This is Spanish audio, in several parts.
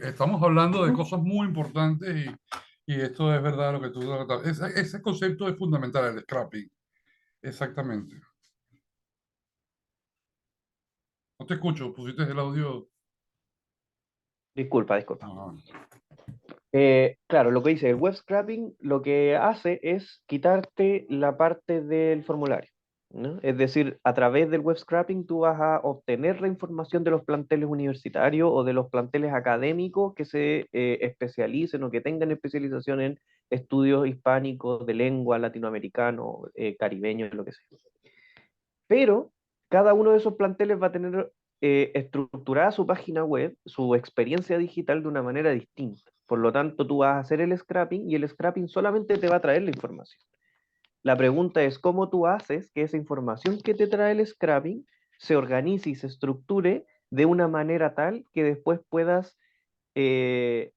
estamos hablando de Ujú. cosas muy importantes y esto es verdad lo que tú tratas. Ese concepto es fundamental, el scrapping. Exactamente. No te escucho, pusiste el audio. Disculpa, disculpa. Ajá. Claro, lo que dice el web scraping lo que hace es quitarte la parte del formulario, ¿no? Es decir, a través del web scraping tú vas a obtener la información de los planteles universitarios o de los planteles académicos que se especialicen o que tengan especialización en estudios hispánicos, de lengua, latinoamericano, caribeño, lo que sea. Pero cada uno de esos planteles va a tener estructurada su página web, su experiencia digital de una manera distinta. Por lo tanto, tú vas a hacer el scrapping y el scrapping solamente te va a traer la información. La pregunta es cómo tú haces que esa información que te trae el scrapping se organice y se estructure de una manera tal que después puedas eh,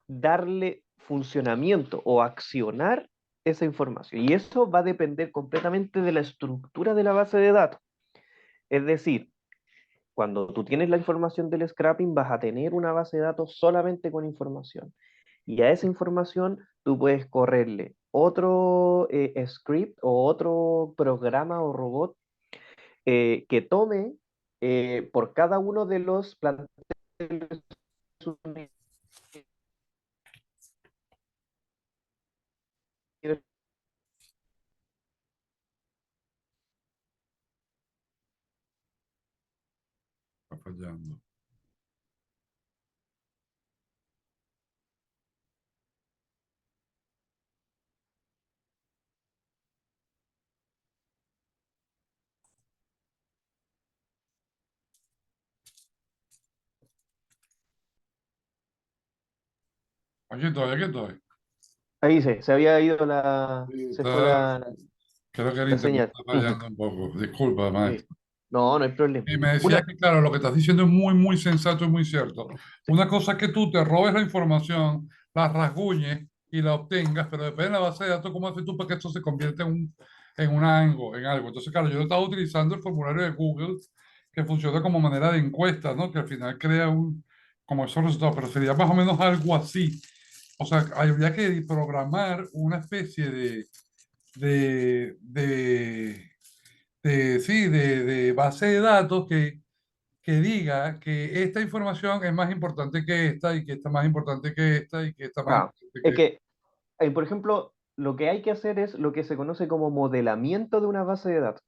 darle funcionamiento o accionar esa información. Y eso va a depender completamente de la estructura de la base de datos. Es decir, cuando tú tienes la información del scrapping, vas a tener una base de datos solamente con información. Y a esa información tú puedes correrle otro script o otro programa o robot que tome por cada uno de los planteles Está fallando. Aquí estoy, aquí estoy. Ahí se había ido Sí, se fue creo que el la internet señal. está Ujú. fallando un poco. Disculpa, maestro. Sí. No, no hay problema. Y me decía Una, que, claro, lo que estás diciendo es muy, muy sensato y muy cierto. sí, Una cosa es que tú te robes la información, la rasguñes y la obtengas, pero depende de la base de datos, ¿cómo haces tú para que esto se convierta en algo? Entonces, claro, yo estaba utilizando el formulario de Google, que funciona como manera de encuesta, ¿no? Que al final crea como esos resultados, pero sería más o menos algo así. O sea, habría que programar una especie de, de, de base de datos que diga que esta información es más importante que esta y que esta más importante que esta y que esta más claro. importante Es que esta. que por ejemplo, lo que hay que hacer es lo que se conoce como modelamiento de una base de datos.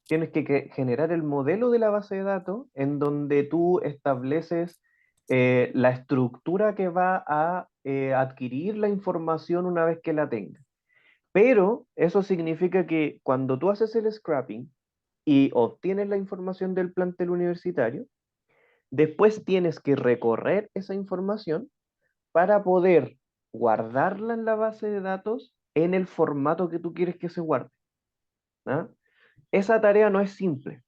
Tienes que generar el modelo de la base de datos en donde tú estableces la estructura que va a adquirir la información una vez que la tenga. Pero eso significa que cuando tú haces el scrapping y obtienes la información del plantel universitario, después tienes que recorrer esa información para poder guardarla en la base de datos en el formato que tú quieres que se guarde. ¿Ah? Esa tarea no es simple,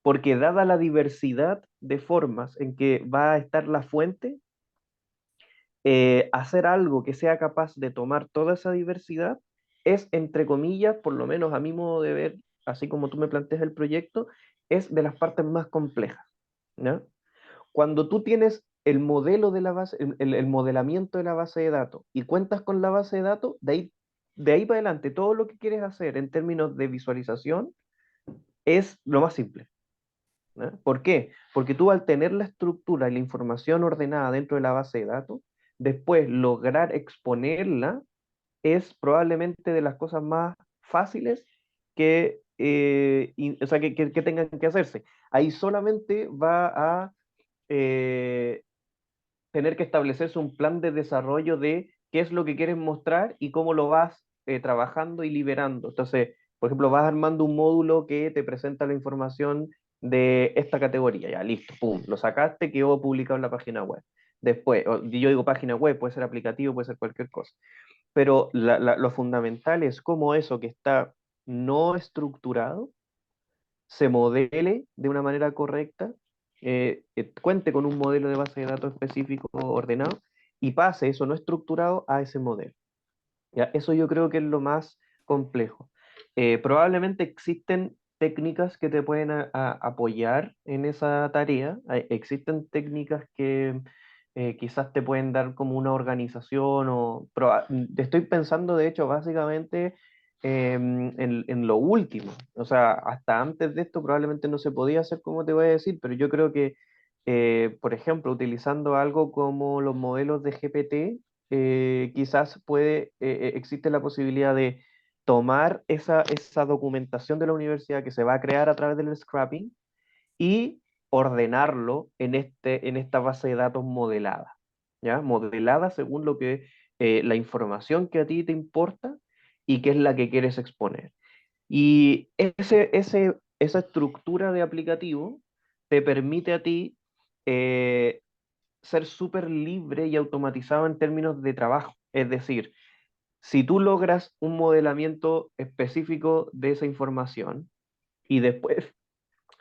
porque dada la diversidad de formas en que va a estar la fuente, hacer algo que sea capaz de tomar toda esa diversidad es, entre comillas, por lo menos a mi modo de ver, así como tú me planteas el proyecto, es de las partes más complejas. ¿No? Cuando tú tienes el modelo de la base, el modelamiento de la base de datos y cuentas con la base de datos, de ahí para adelante, todo lo que quieres hacer en términos de visualización es lo más simple. ¿No? ¿Por qué? Porque tú al tener la estructura y la información ordenada dentro de la base de datos, después lograr exponerla es probablemente de las cosas más fáciles o sea, que tengan que hacerse. Ahí solamente va a eh, tener que establecerse un plan de desarrollo de qué es lo que quieres mostrar y cómo lo vas trabajando y liberando. Entonces, por ejemplo, vas armando un módulo que te presenta la información de esta categoría, ya listo, pum, lo sacaste, quedó publicado en la página web. Después, yo digo página web, puede ser aplicativo, puede ser cualquier cosa, pero lo fundamental es cómo eso que está no estructurado se modele de una manera correcta, cuente con un modelo de base de datos específico ordenado y pase eso no estructurado a ese modelo. ¿Ya? Eso yo creo que es lo más complejo. Probablemente existen técnicas que te pueden apoyar en esa tarea. Existen técnicas que quizás te pueden dar como una organización estoy pensando de hecho básicamente en lo último. O sea, hasta antes de esto probablemente no se podía hacer como te voy a decir, pero yo creo que, por ejemplo, utilizando algo como los modelos de GPT, quizás existe la posibilidad de tomar esa documentación de la universidad que se va a crear a través del scrapping y ordenarlo en esta base de datos modelada, ¿ya? Modelada según la información que a ti te importa y que es la que quieres exponer. Y esa estructura de aplicativo te permite a ti eh, ser súper libre y automatizado en términos de trabajo. Es decir, si tú logras un modelamiento específico de esa información y después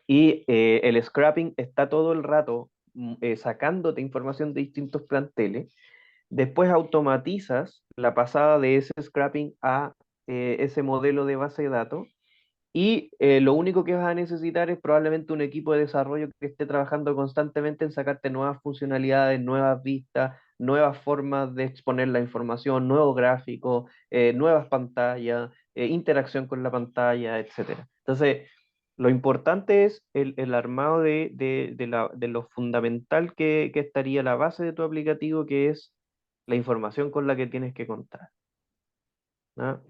el scrapping está todo el rato sacándote información de distintos planteles. Después automatizas la pasada de ese scrapping a ese modelo de base de datos y lo único que vas a necesitar es probablemente un equipo de desarrollo que esté trabajando constantemente en sacarte nuevas funcionalidades, nuevas vistas, nuevas formas de exponer la información, nuevos gráficos, nuevas pantallas, interacción con la pantalla, etcétera. Entonces, lo importante es el armado de lo fundamental que estaría la base de tu aplicativo, que es la información con la que tienes que contar. ¿Ya?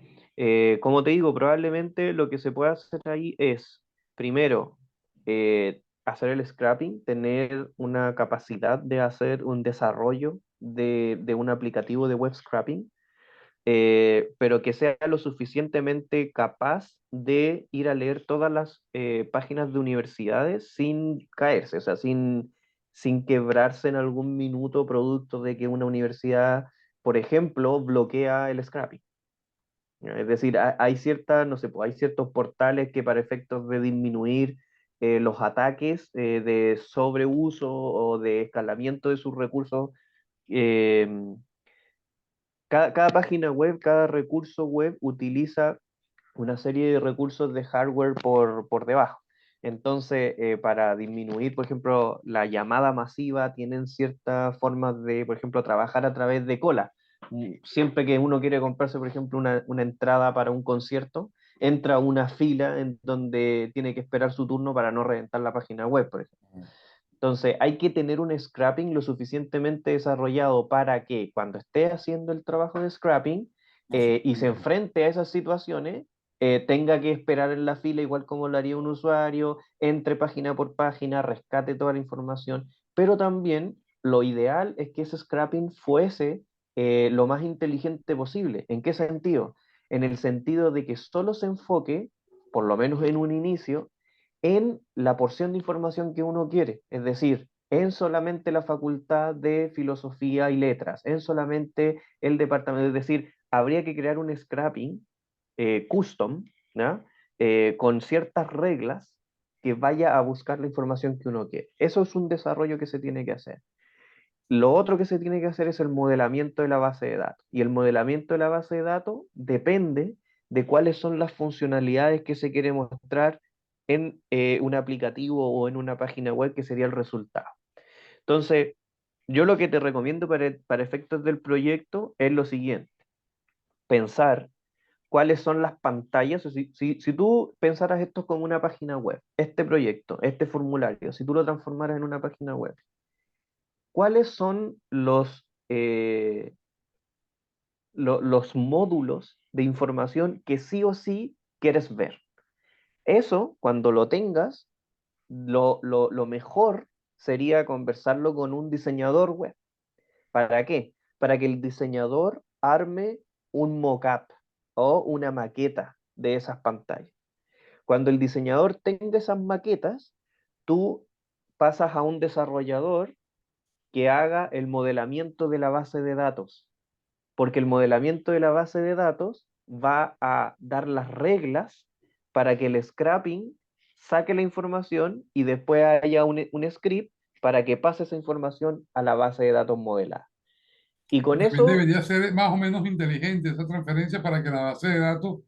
Como te digo, probablemente lo que se puede hacer ahí es, primero, hacer el scrapping, tener una capacidad de hacer un desarrollo de un aplicativo de web scrapping, pero que sea lo suficientemente capaz de ir a leer todas las páginas de universidades sin caerse, o sea, sin quebrarse en algún minuto producto de que una universidad, por ejemplo, bloquea el scrapping. Es decir, hay ciertas, no sé, pues hay ciertos portales que para efectos de disminuir los ataques de sobreuso o de escalamiento de sus recursos, eh, cada página web, cada recurso web utiliza una serie de recursos de hardware por debajo. Entonces, para disminuir, por ejemplo, la llamada masiva, tienen ciertas formas de, por ejemplo, trabajar a través de cola. Siempre que uno quiere comprarse, por ejemplo, una entrada para un concierto, entra a una fila en donde tiene que esperar su turno para no reventar la página web, por ejemplo. Entonces, hay que tener un scrapping lo suficientemente desarrollado para que cuando esté haciendo el trabajo de scrapping No se y se entiende. enfrente a esas situaciones, tenga que esperar en la fila igual como lo haría un usuario, entre página por página, rescate toda la información, pero también lo ideal es que ese scrapping fuese lo más inteligente posible. ¿En qué sentido? En el sentido de que solo se enfoque, por lo menos en un inicio, en la porción de información que uno quiere, es decir, en solamente la facultad de filosofía y letras, en solamente el departamento, es decir, habría que crear un scrapping custom, ¿ya? Con ciertas reglas que vaya a buscar la información que uno quiere. Eso es un desarrollo que se tiene que hacer. Lo otro que se tiene que hacer es el modelamiento de la base de datos. Y el modelamiento de la base de datos depende de cuáles son las funcionalidades que se quiere mostrar en un aplicativo o en una página web, que sería el resultado. Entonces, yo lo que te recomiendo para efectos del proyecto es lo siguiente: pensar cuáles son las pantallas. O si tú pensaras esto como una página web, este proyecto, este formulario, si tú lo transformaras en una página web, ¿cuáles son los módulos de información que sí o sí quieres ver? Eso, cuando lo tengas, lo mejor sería conversarlo con un diseñador web. ¿Para qué? Para que el diseñador arme un mockup o una maqueta de esas pantallas. Cuando el diseñador tenga esas maquetas, tú pasas a un desarrollador que haga el modelamiento de la base de datos, porque el modelamiento de la base de datos va a dar las reglas para que el scrapping saque la información y después haya un script para que pase esa información a la base de datos modelada. Y con También eso, debería ser más o menos inteligente esa transferencia para que la base de datos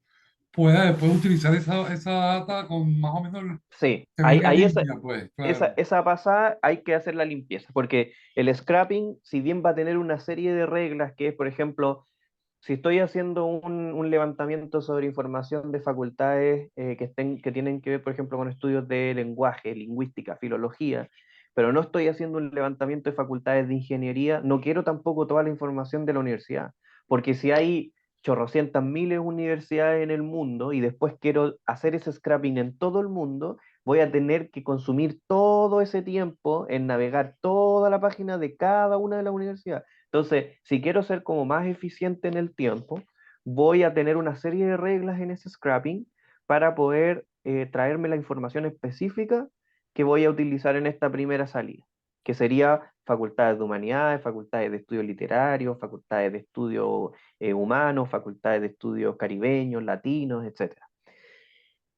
pueda después utilizar esa data con más o menos Sí, que ahí, venga ahí esa, limpia, pues, esa, claro. esa pasada hay que hacer la limpieza, porque el scrapping, si bien va a tener una serie de reglas, que es, por ejemplo, si estoy haciendo un levantamiento sobre información de facultades que tienen que ver, por ejemplo, con estudios de lenguaje, lingüística, filología, pero no estoy haciendo un levantamiento de facultades de ingeniería, no quiero tampoco toda la información de la universidad, porque si hay chorrocientas miles universidades en el mundo y después quiero hacer ese scrapping en todo el mundo, voy a tener que consumir todo ese tiempo en navegar toda la página de cada una de las universidades. Entonces, si quiero ser como más eficiente en el tiempo, voy a tener una serie de reglas en ese scrapping para poder traerme la información específica que voy a utilizar en esta primera salida, que sería facultades de humanidades, facultades de estudios literarios, facultades de estudios humanos, facultades de estudios caribeños, latinos, etcétera.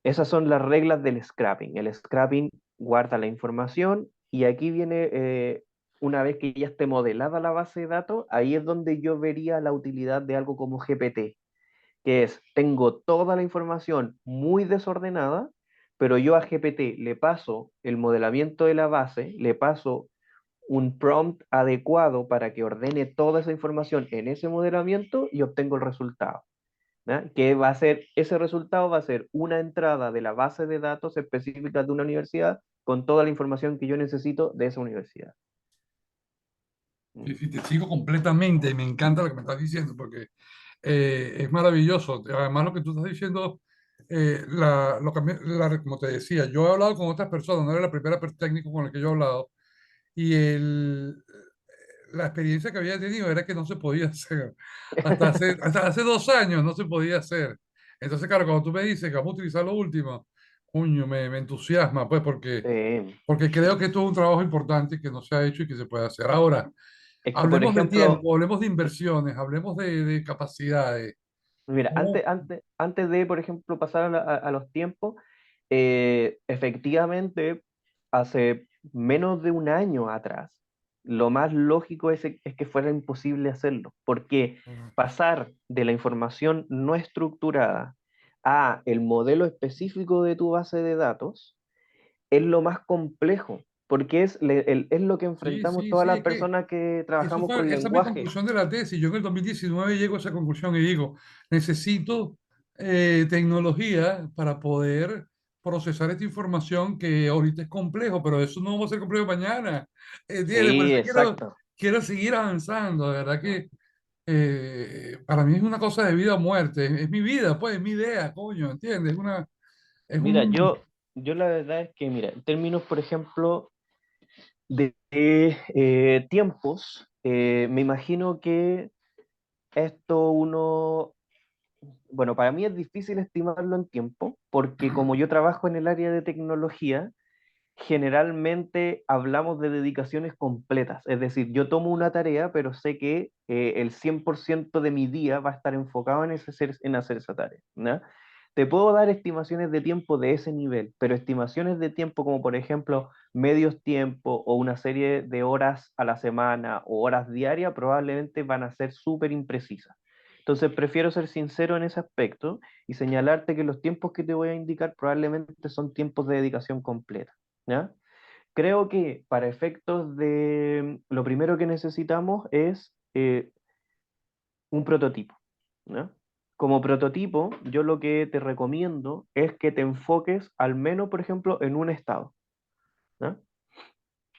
Esas son las reglas del scrapping. El scrapping guarda la información y aquí viene, una vez que ya esté modelada la base de datos, ahí es donde yo vería la utilidad de algo como GPT, que es, tengo toda la información muy desordenada, pero yo a GPT le paso el modelamiento de la base, le paso un prompt adecuado para que ordene toda esa información en ese modelamiento y obtengo el resultado. ¿Ya? Que va a ser, ese resultado va a ser una entrada de la base de datos específica de una universidad con toda la información que yo necesito de esa universidad. Sí, Mm. sí, te sigo completamente y me encanta lo que me estás diciendo porque es maravilloso. Además, lo que tú estás diciendo, lo que como te decía, yo he hablado con otras personas, no eres la primera técnico con el que yo he hablado, y la experiencia que había tenido era que no se podía hacer. Hasta hace 2 años no se podía hacer. Entonces, claro, cuando tú me dices que vamos a utilizar lo último, coño, me entusiasma, pues, Eh, porque creo que esto es un trabajo importante que no se ha hecho y que se puede hacer. Ahora, es que, por hablemos de ejemplo, tiempo, hablemos de inversiones, hablemos de capacidades. mira, ¿Cómo? antes de, por ejemplo, pasar a los tiempos, efectivamente, hace menos de un año atrás, lo más lógico es que fuera imposible hacerlo, porque pasar de la información no estructurada a el modelo específico de tu base de datos es lo más complejo, porque es lo que Sí, enfrentamos sí, todas sí, las es que personas que trabajamos con esa es mi lenguaje. conclusión de la tesis. Yo en el 2019 llego a esa conclusión y digo, necesito tecnología para poder procesar esta información que ahorita es complejo, pero eso no va a ser complejo mañana. ¿Entiendes? Por Sí, eso exacto. quiero seguir avanzando. De verdad que para mí es una cosa de vida o muerte. Es mi vida, pues, es mi idea, coño, ¿entiendes? Es Mira, un... yo la verdad es que, mira, en términos, por ejemplo, de tiempos, me imagino que esto uno, bueno, para mí es difícil estimarlo en tiempo, porque como yo trabajo en el área de tecnología, generalmente hablamos de dedicaciones completas, es decir, yo tomo una tarea, pero sé que el 100% de mi día va a estar enfocado en hacer esa tarea, ¿no? Te puedo dar estimaciones de tiempo de ese nivel, pero estimaciones de tiempo como por ejemplo medios tiempo o una serie de horas a la semana o horas diarias probablemente van a ser súper imprecisas. Entonces prefiero ser sincero en ese aspecto y señalarte que los tiempos que te voy a indicar probablemente son tiempos de dedicación completa. ¿Ya? Creo que para efectos de lo primero que necesitamos es un prototipo. ¿Ya? Como prototipo, yo lo que te recomiendo es que te enfoques al menos, por ejemplo, en un estado. ¿Ya?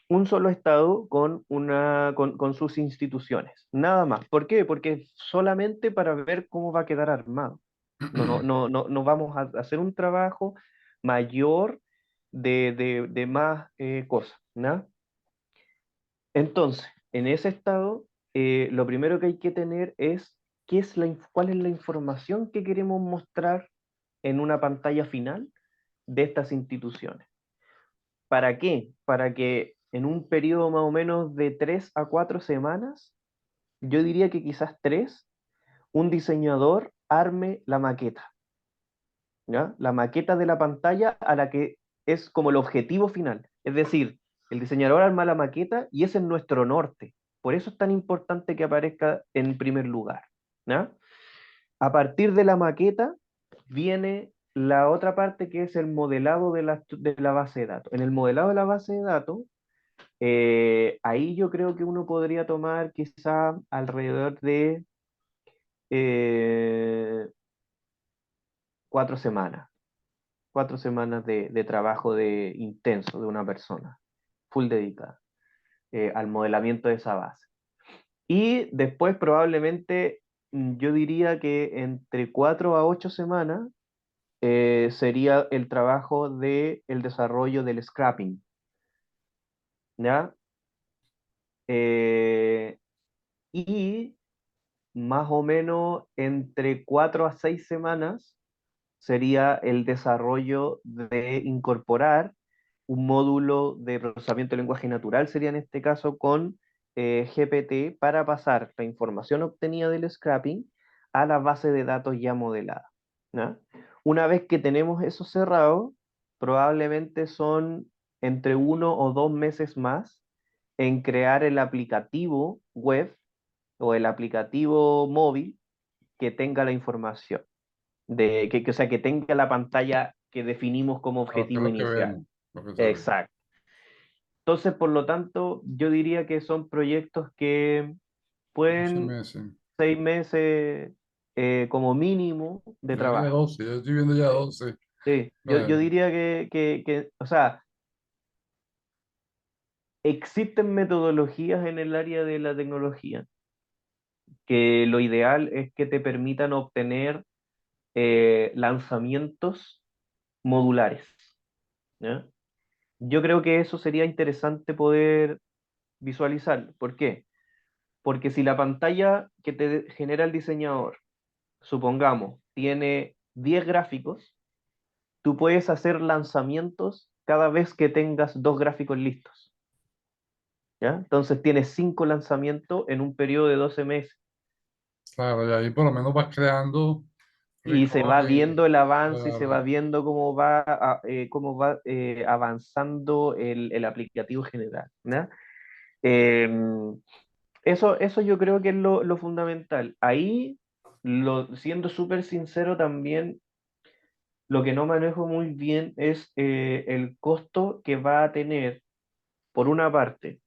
Un solo estado con sus instituciones. Nada más. ¿Por qué? Porque solamente para ver cómo va a quedar armado. No vamos a hacer un trabajo mayor de más cosas. ¿No? Entonces, en ese estado, lo primero que hay que tener es cuál es la información que queremos mostrar en una pantalla final de estas instituciones. ¿Para qué? Para que en un periodo más o menos de 3 a 4 semanas, yo diría que quizás tres, un diseñador arme la maqueta, ¿ya? La maqueta de la pantalla a la que es como el objetivo final. Es decir, el diseñador arma la maqueta y ese es nuestro norte. Por eso es tan importante que aparezca en primer lugar, ¿ya? A partir de la maqueta, viene la otra parte que es el modelado de la base de datos. En el modelado de la base de datos, ahí yo creo que uno podría tomar quizá alrededor de eh, 4 semanas, 4 semanas de trabajo intenso de una persona, full dedicada, al modelamiento de esa base. Y después probablemente yo diría que entre 4 a 8 semanas sería el trabajo de el desarrollo del scrapping, ¿ya? Eh, y más o menos entre 4 a 6 semanas sería el desarrollo de incorporar un módulo de procesamiento de lenguaje natural, sería en este caso con GPT, para pasar la información obtenida del scrapping a la base de datos ya modelada, ¿ya? Una vez que tenemos eso cerrado, probablemente son entre 1 o 2 meses más en crear el aplicativo web o el aplicativo móvil que tenga la información, o sea, que tenga la pantalla que definimos como Claro, que es objetivo lo que inicial. vemos, lo que se ve. Exacto. Entonces, por lo tanto, yo diría que son proyectos que 12 pueden meses. 6 meses como mínimo de Yo diría trabajo. 12, yo estoy viendo ya 12. Sí, yo Bueno, diría o sea, existen metodologías en el área de la tecnología que lo ideal es que te permitan obtener lanzamientos modulares, ¿ya? Yo creo que eso sería interesante poder visualizarlo. ¿Por qué? Porque si la pantalla que te genera el diseñador, supongamos, tiene 10 gráficos, tú puedes hacer lanzamientos cada vez que tengas 2 gráficos listos, ¿ya? Entonces tienes 5 lanzamientos en un periodo de 12 meses claro, y ahí por lo menos vas creando y se va recoge, viendo el avance y se va claro, viendo cómo va avanzando el aplicativo general, ¿ya? Em, eso yo creo que es lo fundamental. Ahí, siendo súper sincero también, lo que no manejo muy bien es el costo que va a tener, por una parte,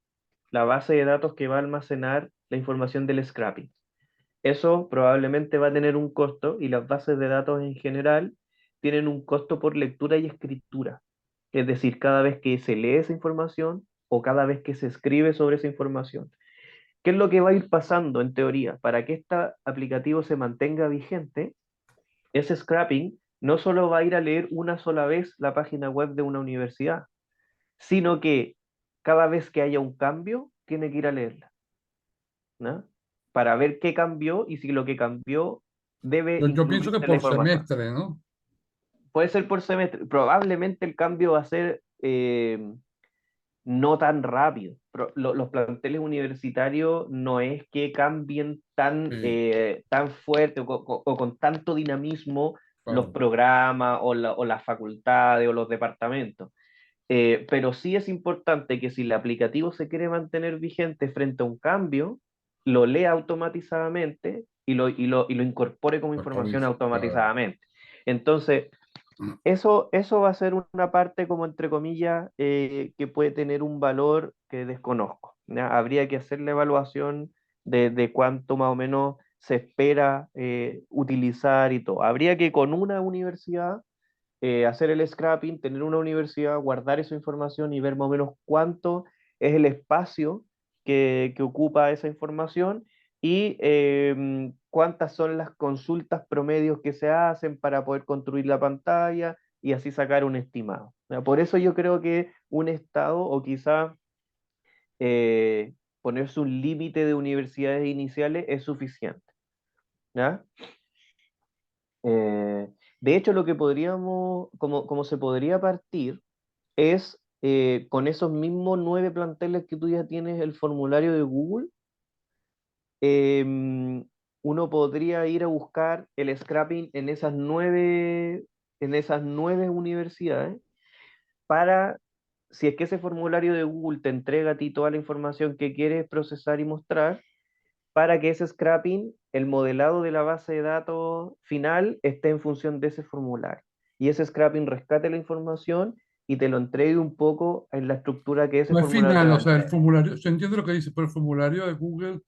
la base de datos que va a almacenar la información del scrapping. Eso probablemente va a tener un costo y las bases de datos en general tienen un costo por lectura y escritura. Es decir, cada vez que se lee esa información o cada vez que se escribe sobre esa información. ¿Qué es lo que va a ir pasando en teoría? Para que este aplicativo se mantenga vigente, ese scrapping no solo va a ir a leer una sola vez la página web de una universidad, sino que cada vez que haya un cambio, tiene que ir a leerla, ¿no? Para ver qué cambió y si lo que cambió debe yo pienso influir que en la por información. semestre, ¿no? Puede ser por semestre, probablemente el cambio va a ser no tan rápido. Los planteles universitarios no es que cambien Sí, tan fuerte o con tanto dinamismo los claro, programas o las facultades o los departamentos. Pero sí es importante que si el aplicativo se quiere mantener vigente frente a un cambio, lo lea automatizadamente y lo incorpore como información actualiza, claro. automatizadamente. Entonces, eso va a ser una parte como entre comillas que puede tener un valor que desconozco, ¿ya? Habría que hacer la evaluación de cuánto más o menos se espera utilizar y todo. Habría que con una universidad hacer el scrapping, tener una universidad, guardar esa información y ver más o menos cuánto es el espacio que ocupa esa información y cuántas son las consultas promedios que se hacen para poder construir la pantalla y así sacar un estimado. ¿Ya? Por eso yo creo que un estado o quizá ponerse un límite de universidades iniciales es suficiente. ¿Ya? Eh, de hecho, lo que podríamos, como se podría partir, es con esos mismos 9 planteles que tú ya tienes el formulario de Google, uno podría ir a buscar el scrapping en esas nueve universidades para, si es que ese formulario de Google te entrega a ti toda la información que quieres procesar y mostrar, para que ese scrapping, el modelado de la base de datos final, esté en función de ese formulario. Y ese scrapping rescate la información y te lo entregue un poco en la estructura que ese No es formulario te final, va o a sea, el entregar. formulario, yo entiendo lo que dice, pero el formulario de Google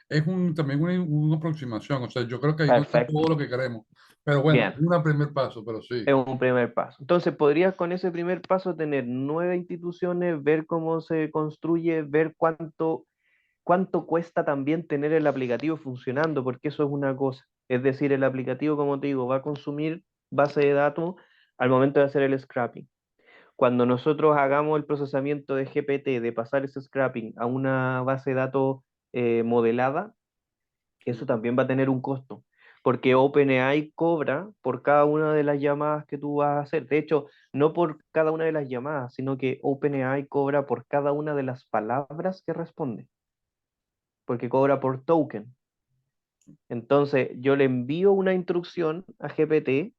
es también una aproximación, o sea, yo creo que ahí no está Perfecto. todo lo que queremos, pero bueno, Bien. un primer paso, pero sí. Es un primer paso. Entonces, podrías con ese primer paso tener 9 instituciones, ver cómo se construye, ver cuánto cuesta también tener el aplicativo funcionando, porque eso es una cosa. Es decir, el aplicativo, como te digo, va a consumir base de datos al momento de hacer el scrapping. Cuando nosotros hagamos el procesamiento de GPT, de pasar ese scrapping a una base de datos modelada, eso también va a tener un costo, porque OpenAI cobra por cada una de las llamadas que tú vas a hacer. De hecho, no por cada una de las llamadas, sino que OpenAI cobra por cada una de las palabras que responde, porque cobra por token. Entonces, yo le envío una instrucción a GPT,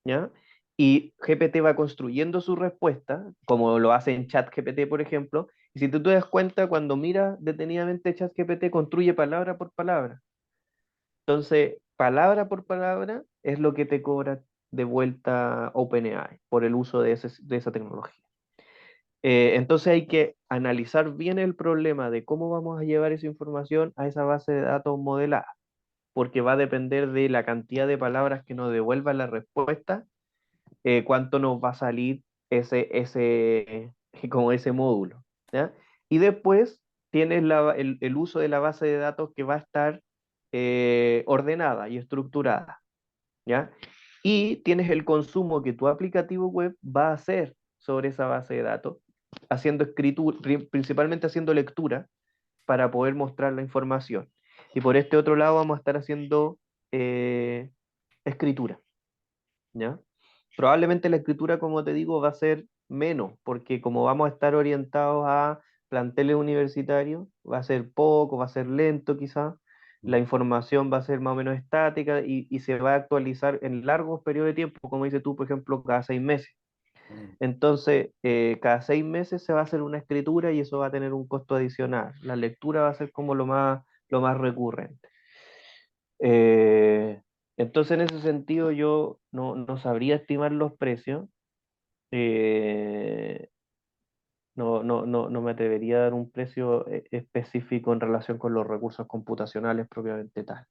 ¿ya? Y GPT va construyendo su respuesta, como lo hace en ChatGPT, por ejemplo. Y si tú te das cuenta, cuando miras detenidamente ChatGPT, construye palabra por palabra. Entonces, palabra por palabra es lo que te cobra de vuelta OpenAI por el uso de esa tecnología. Entonces hay que analizar bien el problema de cómo vamos a llevar esa información a esa base de datos modelada, porque va a depender de la cantidad de palabras que nos devuelva la respuesta, cuánto nos va a salir como ese módulo, ¿ya? Y después tienes el uso de la base de datos que va a estar ordenada y estructurada, ¿ya? Y tienes el consumo que tu aplicativo web va a hacer sobre esa base de datos, haciendo escritura, principalmente haciendo lectura para poder mostrar la información. Y por este otro lado vamos a estar haciendo eh, escritura, ¿ya? Probablemente la escritura, como te digo, va a ser menos, porque como vamos a estar orientados a planteles universitarios, va a ser poco, va a ser lento quizás, la información va a ser más o menos estática y se va a actualizar en largos periodos de tiempo, como dices tú, por ejemplo, cada 6 meses. Entonces, cada 6 meses se va a hacer una escritura y eso va a tener un costo adicional. La lectura va a ser como lo más recurrente. Eh, entonces, en ese sentido, yo no sabría estimar los precios. eh, no me atrevería a dar un precio específico en relación con los recursos computacionales propiamente tal.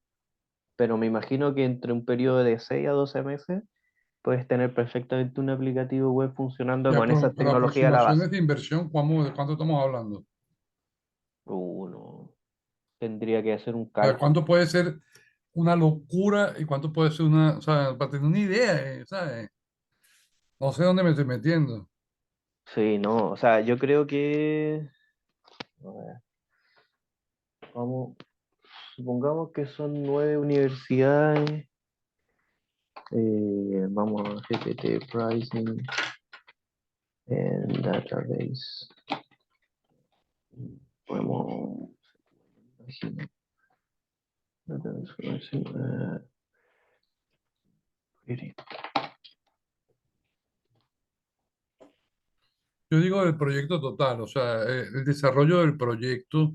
Pero me imagino que entre un periodo de 6 a 12 meses puedes tener perfectamente un aplicativo web funcionando Ya, con esa pero tecnología a la base. aproximaciones de inversión, ¿de cuánto estamos hablando? No, tendría que hacer un O sea, cálculo. ¿cuánto puede ser una locura y cuánto puede ser o sea, para tener una idea, ¿sabes? No sé dónde me estoy metiendo. Sí, no, o sea, yo creo que, a ver, vamos, supongamos que son 9 universidades, vamos a GPT Pricing and Database. Podemos, imagino, Database Pricing, query. Yo digo el proyecto total, o sea, el desarrollo del proyecto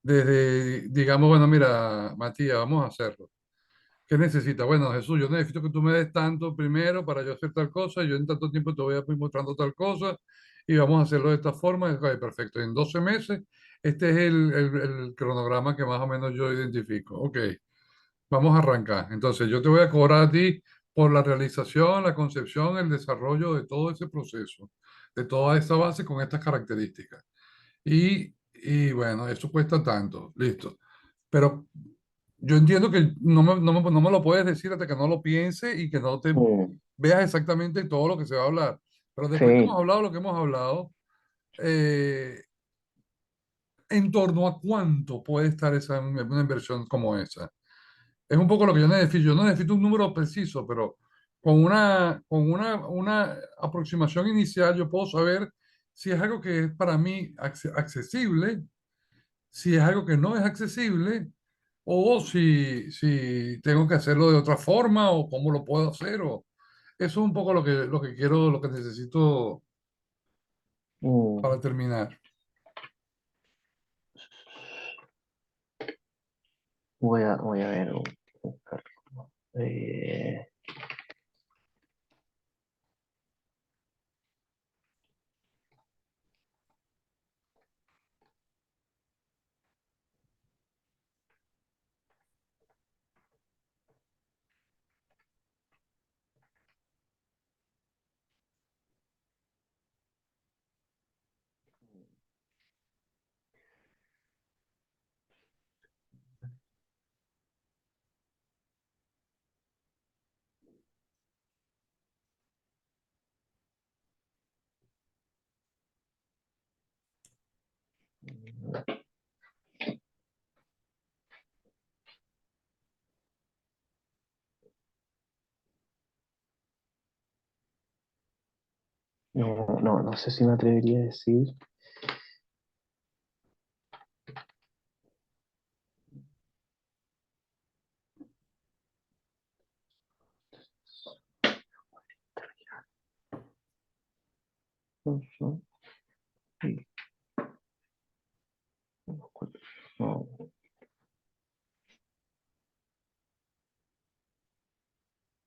desde, digamos, bueno, mira, Matías, vamos a hacerlo. ¿Qué necesitas? Bueno, Jesús, yo necesito que tú me des tanto primero para yo hacer tal cosa, yo en tanto tiempo te voy a ir mostrando tal cosa y vamos a hacerlo de esta forma. Ok, perfecto. En 12 meses, este es el cronograma que más o menos yo identifico. Ok, vamos a arrancar. Entonces, yo te voy a cobrar a ti por la realización, la concepción, el desarrollo de todo ese proceso, de toda esa base con estas características. Y bueno, eso cuesta tanto, listo. Pero yo entiendo que no me lo puedes decir hasta que no lo piense y que no te Mm, veas exactamente todo lo que se va a hablar. Pero después que hemos sí. hablado lo que hemos hablado, eh, en torno a cuánto puede estar una inversión como esa. Es un poco lo que yo necesito. Yo no necesito un número preciso, pero con una aproximación inicial yo puedo saber si es algo que es para mí accesible, si es algo que no es accesible, o si tengo que hacerlo de otra forma, o cómo lo puedo hacer, o eso es un poco lo que quiero, lo que necesito Mm. para terminar. Voy a ver. Buscar. Eh, no sé si me atrevería a decir. No.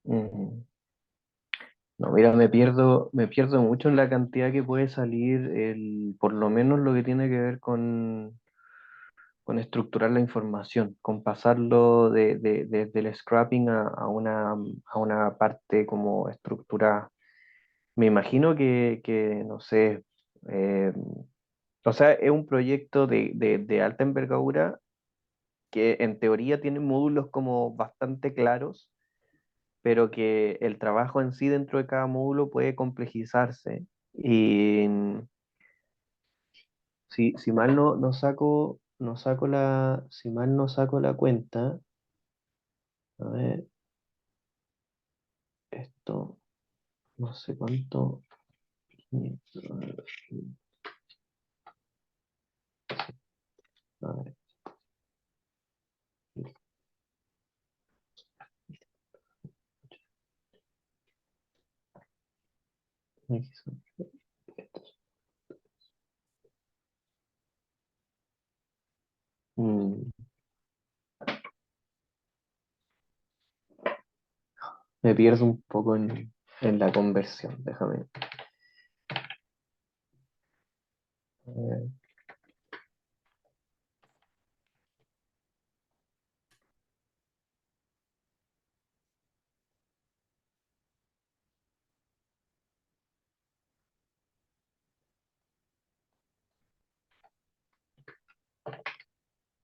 Mm. No, mira, me pierdo mucho en la cantidad que puede salir por lo menos lo que tiene que ver con estructurar la información, con pasarlo del scrapping a una parte como estructurada. Me imagino que no sé, eh, o sea, es un proyecto de alta envergadura que en teoría tiene módulos como bastante claros, pero que el trabajo en sí dentro de cada módulo puede complejizarse. Y si mal no saco si mal no saco la cuenta, a ver, esto, no sé cuánto. A ver, aquí son estos. Mm, Me pierdo un poco en la conversión, déjame. A ver.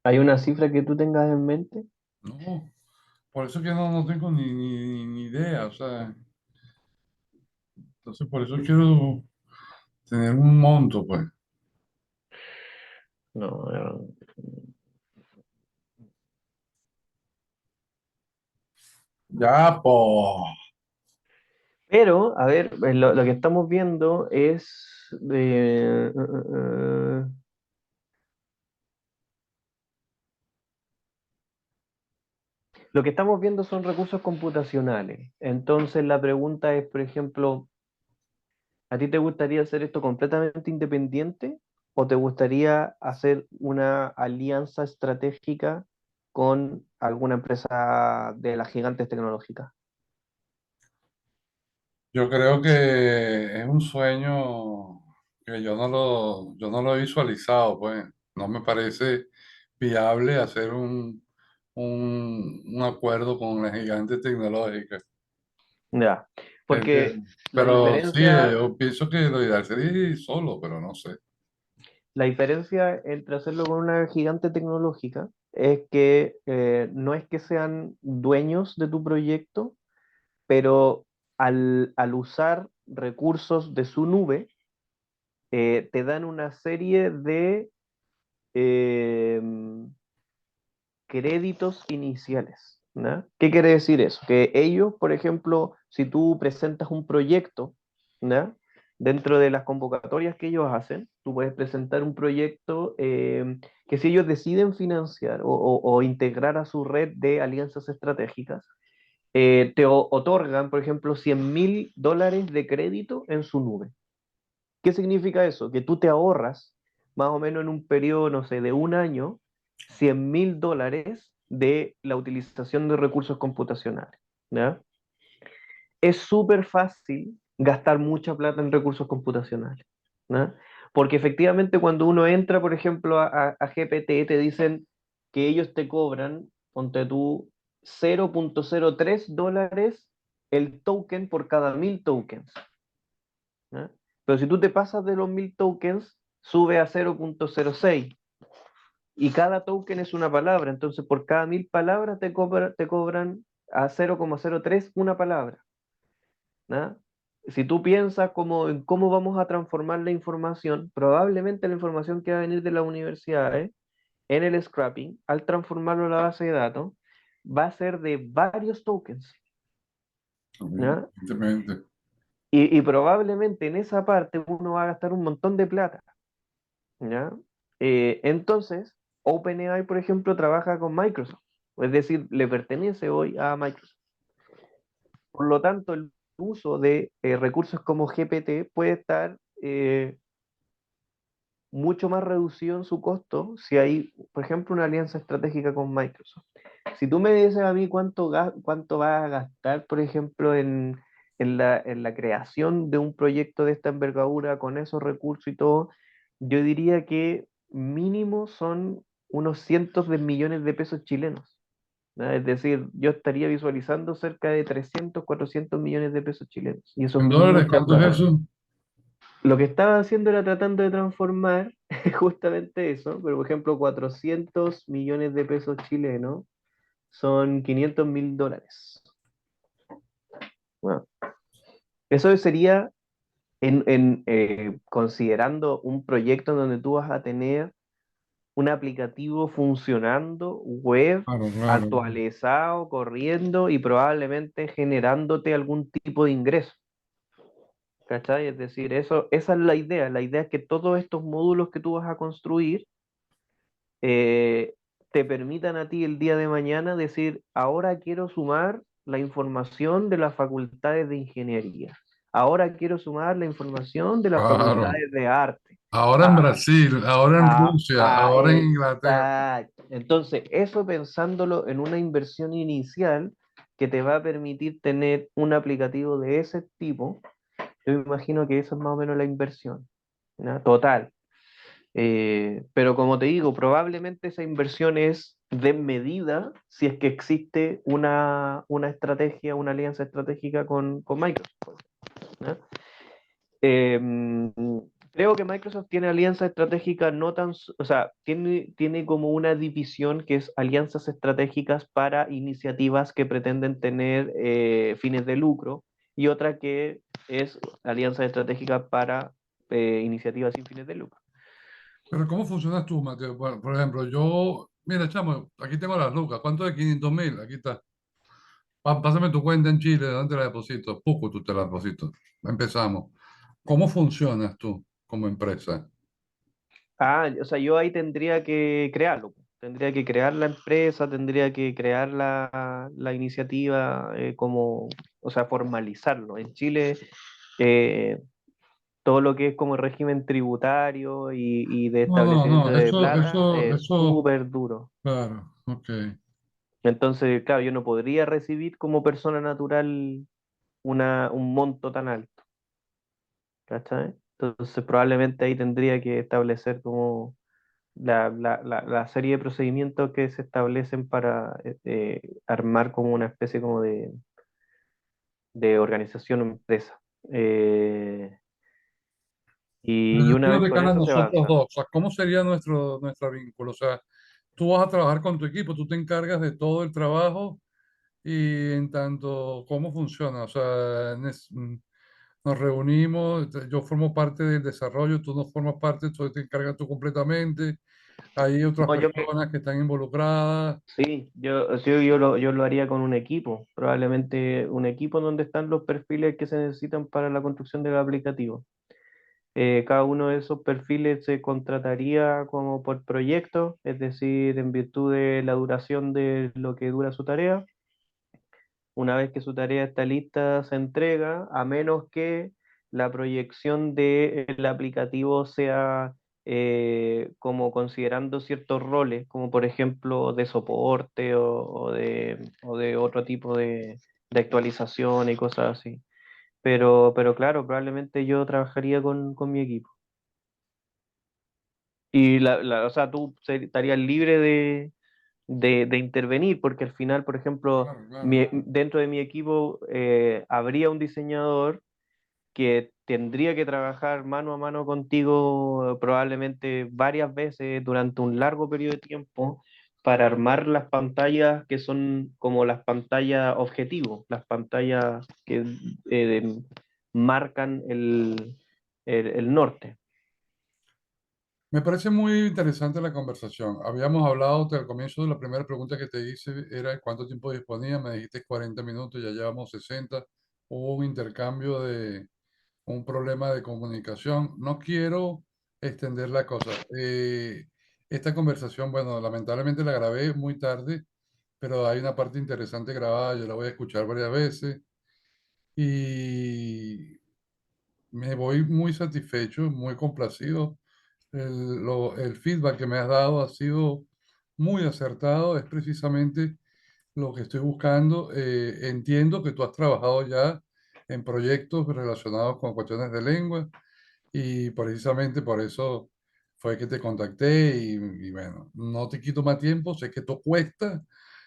¿Hay una cifra que tú tengas en mente? No, por eso que no tengo ni idea, o sea, entonces por eso quiero tener un monto, pues. No, Ya, pues. pero, a ver, lo que estamos viendo es lo que estamos viendo son recursos computacionales. Entonces, la pregunta es, por ejemplo, ¿a ti te gustaría hacer esto completamente independiente o te gustaría hacer una alianza estratégica con alguna empresa de las gigantes tecnológicas? Yo creo que es un sueño que yo no lo he visualizado, pues. No me parece viable hacer un acuerdo con las gigantes tecnológicas. Ya, porque ¿Entiendes? la Pero sí, diferencia, yo pienso que lo ideal sería ir solo, pero no sé. la diferencia entre hacerlo con una gigante tecnológica es que no es que sean dueños de tu proyecto, pero al usar recursos de su nube, te dan una serie de eh, créditos iniciales, ¿no? ¿Qué quiere decir eso? Que ellos, por ejemplo, si tú presentas un proyecto, ¿no? Dentro de las convocatorias que ellos hacen, tú puedes presentar un proyecto que si ellos deciden financiar o integrar a su red de alianzas estratégicas, otorgan, por ejemplo, $100.000 de crédito en su nube. ¿Qué significa eso? Que tú te ahorras más o menos en un periodo, no sé, de un año, $100.000 de la utilización de recursos computacionales. ¿Ya? Es súper fácil gastar mucha plata en recursos computacionales, ¿no? Porque efectivamente cuando uno entra, por ejemplo, a GPT, te dicen que ellos te cobran, ponte tú, $0.03 el token por cada 1.000 tokens, ¿no? Pero si tú te pasas de los 1.000 tokens, sube a 0.06 y cada token es una palabra, entonces por cada 1.000 palabras te cobran a 0,03 una palabra. ¿Ya? Si tú piensas en cómo vamos a transformar la información, probablemente la información que va a venir de las universidades en el scrapping, al transformarlo en la base de datos, va a ser de varios tokens. ¿Ya? Evidentemente. Y probablemente en esa parte uno va a gastar un montón de plata. ¿Ya? Entonces, OpenAI, por ejemplo, trabaja con Microsoft, es decir, le pertenece hoy a Microsoft. Por lo tanto, el uso de recursos como GPT puede estar mucho más reducido en su costo si hay, por ejemplo, una alianza estratégica con Microsoft. Si tú me dices a mí cuánto vas a gastar, por ejemplo, en la creación de un proyecto de esta envergadura con esos recursos y todo, yo diría que mínimo son unos cientos de millones de pesos chilenos. ¿No? Es decir, yo estaría visualizando cerca de 300, 400 millones de pesos chilenos. Y eso es ¿En dólares mucha cuánto es plata. eso? Lo que estaba haciendo era tratando de transformar justamente eso, pero por ejemplo, 400 millones de pesos chilenos son $500.000. Bueno, eso sería considerando un proyecto en donde tú vas a tener un aplicativo funcionando, web, Claro, claro. actualizado, corriendo y probablemente generándote algún tipo de ingreso. ¿Cachai? Es decir, esa es la idea. La idea es que todos estos módulos que tú vas a construir eh, te permitan a ti el día de mañana decir, ahora quiero sumar la información de las facultades de ingeniería. Ahora quiero sumar la información de las Claro. facultades de arte. Ahora en Ah, Brasil, ahora en Rusia, ahora en Inglaterra. exacto. Entonces, eso pensándolo en una inversión inicial que te va a permitir tener un aplicativo de ese tipo, yo me imagino que eso es más o menos la inversión, ¿no? Total. Pero como te digo, probablemente esa inversión es desmedida si es que existe una estrategia, una alianza estratégica con Microsoft, ¿no? Creo que Microsoft tiene alianzas estratégicas no tan, o sea, tiene como una división que es alianzas estratégicas para iniciativas que pretenden tener fines de lucro y otra que es alianzas estratégicas para iniciativas sin fines de lucro. Pero ¿cómo funcionas tú, Mateo? Por ejemplo, yo, mira, chamo, aquí tengo las lucas. ¿Cuánto es 500.000? Aquí está. Pásame tu cuenta en Chile, ¿dónde te la deposito? Poco tú te la deposito. Empezamos. ¿Cómo funcionas tú como empresa? O sea, yo ahí tendría que crearlo. Tendría que crear la empresa, tendría que crear la iniciativa, o sea, formalizarlo. En Chile, eh, todo lo que es como régimen tributario y de No, no, establecimiento no, de eso, plata eso, es eso, súper duro. claro, ok. Entonces, claro, yo no podría recibir como persona natural un monto tan alto, ¿cachai? Entonces, probablemente ahí tendría que establecer como la serie de procedimientos que se establecen para armar como una especie como de organización o empresa. Eh, y Pero esto una es lo vez de con cara a eso se nosotros avanza. dos. O sea, ¿cómo sería nuestro vínculo? O sea, tú vas a trabajar con tu equipo, tú te encargas de todo el trabajo y en tanto, ¿cómo funciona? O sea, nos reunimos, yo formo parte del desarrollo, tú no formas parte, tú te encargas tú completamente. Hay otras No, personas que están involucradas. sí, yo lo haría con un equipo, probablemente un equipo donde están los perfiles que se necesitan para la construcción del aplicativo. Cada uno de esos perfiles se contrataría como por proyecto, es decir, en virtud de la duración de lo que dura su tarea. Una vez que su tarea está lista, se entrega, a menos que la proyección del aplicativo sea como considerando ciertos roles, como por ejemplo de soporte o de otro tipo de actualización y cosas así. Pero claro, probablemente yo trabajaría con mi equipo. Y o sea, tú estarías libre de intervenir, porque al final, por ejemplo, Claro, claro. dentro de mi equipo habría un diseñador que tendría que trabajar mano a mano contigo probablemente varias veces durante un largo periodo de tiempo para armar las pantallas que son como las pantallas objetivo, las pantallas que marcan el norte. Me parece muy interesante la conversación. Habíamos hablado al comienzo de la primera pregunta que te hice, era cuánto tiempo disponía, me dijiste 40 minutos, ya llevamos 60. Hubo un intercambio de un problema de comunicación. No quiero extender la cosa. Esta conversación, bueno, lamentablemente la grabé muy tarde, pero hay una parte interesante grabada, yo la voy a escuchar varias veces y me voy muy satisfecho, muy complacido. El feedback que me has dado ha sido muy acertado, es precisamente lo que estoy buscando. Entiendo que tú has trabajado ya en proyectos relacionados con cuestiones de lengua y precisamente por eso fue que te contacté y bueno, no te quito más tiempo, sé que esto cuesta,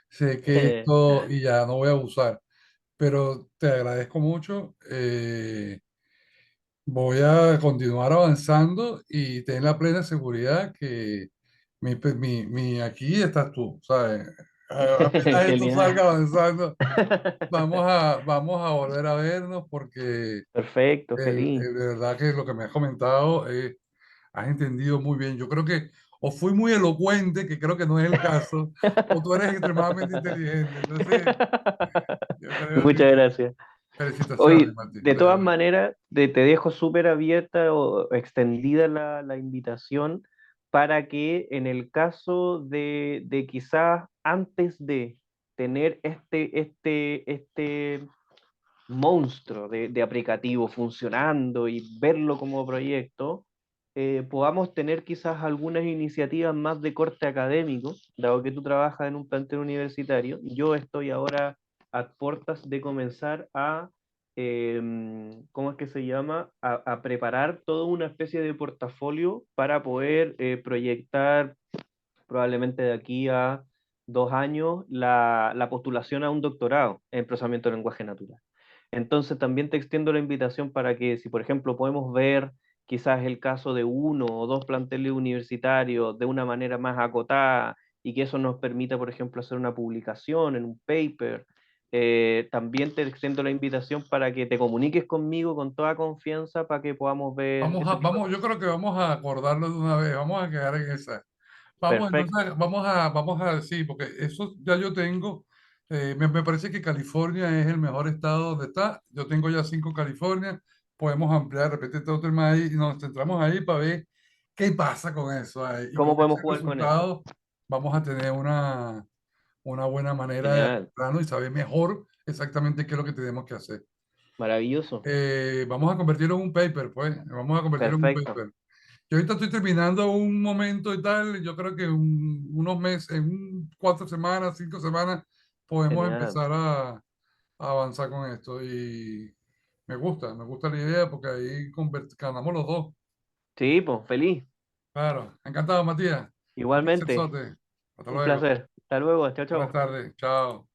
sé que esto y ya no voy a abusar, pero te agradezco mucho. Voy a continuar avanzando y ten la plena seguridad que aquí estás tú, ¿sabes? Apenas esto Genial. salga avanzando, vamos a volver a vernos porque Perfecto, feliz. de verdad que lo que me has comentado, has entendido muy bien. Yo creo que o fui muy elocuente, que creo que no es el caso, o tú eres extremadamente inteligente. Entonces, yo creo que Muchas gracias. felicitaciones, Oye, Martín, de de todas verdad. maneras, te dejo súper abierta o extendida la invitación para que en el caso de quizás antes de tener este monstruo de aplicativo funcionando y verlo como proyecto, podamos tener quizás algunas iniciativas más de corte académico, dado que tú trabajas en un plantel universitario. Yo estoy ahora a puertas de comenzar ¿cómo es que se llama? A preparar toda una especie de portafolio para poder proyectar probablemente de aquí a 2 años la postulación a un doctorado en procesamiento de lenguaje natural. Entonces también te extiendo la invitación para que si por ejemplo podemos ver quizás el caso de uno o dos planteles universitarios de una manera más acotada y que eso nos permita, por ejemplo, hacer una publicación en un paper. También te extiendo la invitación para que te comuniques conmigo con toda confianza para que podamos ver ese tipo de Yo cosas. creo que vamos a acordarlo de una vez, vamos a quedar en esa. Vamos, Perfecto, entonces, vamos a decir, porque eso ya yo tengo, me parece que California es el mejor estado donde está. Yo tengo ya 5 California, podemos ampliar, de repente otro tema ahí y nos centramos ahí para ver qué pasa con eso ahí. Y con ¿cómo podemos ese jugar con eso? resultado vamos a tener una buena manera de Genial, adentrarnos y saber mejor exactamente qué es lo que tenemos que hacer. maravilloso, Vamos a convertirlo en un paper, pues, vamos a convertirlo en un perfecto, paper. Yo ahorita estoy terminando un momento y tal, yo creo que unos meses, 4 semanas, 5 semanas, podemos genial. empezar a avanzar con esto. Y me gusta la idea porque ahí ganamos los dos. Sí, pues, feliz. Claro, encantado, Matías. Un Igualmente, placerzote. Hasta un luego. placer. Hasta luego, chao, Buenas chao. tardes. Chao.